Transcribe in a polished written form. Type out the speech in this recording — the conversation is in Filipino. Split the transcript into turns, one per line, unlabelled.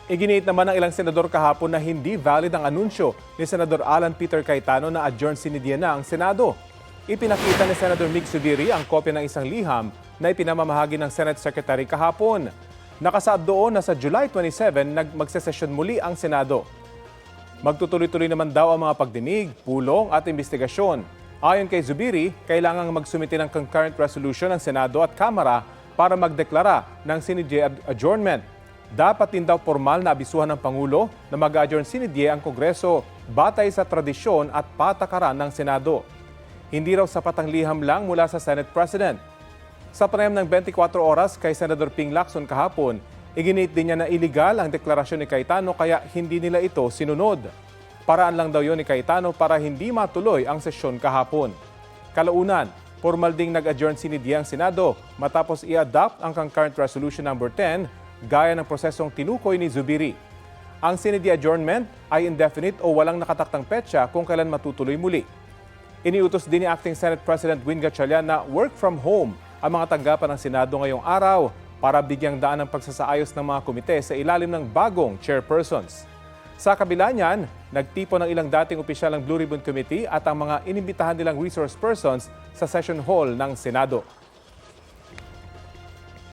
Iginiit naman ng ilang senador kahapon na hindi valid ang anunsyo ni Senador Alan Peter Cayetano na adjourn sinidya na ang Senado. Ipinakita ni Senador Mig Zubiri ang kopya ng isang liham na ipinamamahagi ng Senate Secretary kahapon. Nakasaad doon na sa July 27 magsesesyon muli ang Senado. Magtutuloy-tuloy naman daw ang mga pagdinig, pulong at investigasyon. Ayon kay Zubiri, kailangang magsumite ng concurrent resolution ng Senado at Kamara para magdeklara ng sinidye adjournment. Dapat din daw formal na abisuhan ng Pangulo na mag-adjourn sinidye ang Kongreso batay sa tradisyon at patakaran ng Senado. Hindi raw sapat ang liham lang mula sa Senate President. Sa panayam ng 24 oras kay Senador Ping Lacson kahapon, iginit din niya na iligal ang deklarasyon ni Cayetano kaya hindi nila ito sinunod. Paraan lang daw yon ni Cayetano para hindi matuloy ang sesyon kahapon. Kalaunan, formal ding nag-adjourn sinidye ang Senado matapos i-adopt ang concurrent resolution number 10 gaya ng prosesong tinukoy ni Zubiri. Ang sinidye adjournment ay indefinite o walang nakataktang petsa kung kailan matutuloy muli. Iniutos din ni Acting Senate President Win Gatchalian na work from home ang mga tanggapan ng Senado ngayong araw para bigyang daan ang pagsasaayos ng mga komite sa ilalim ng bagong chairpersons. Sa kabila niyan, nagtipon ng ilang dating opisyal ng Blue Ribbon Committee at ang mga inimbitahan nilang resource persons sa session hall ng Senado.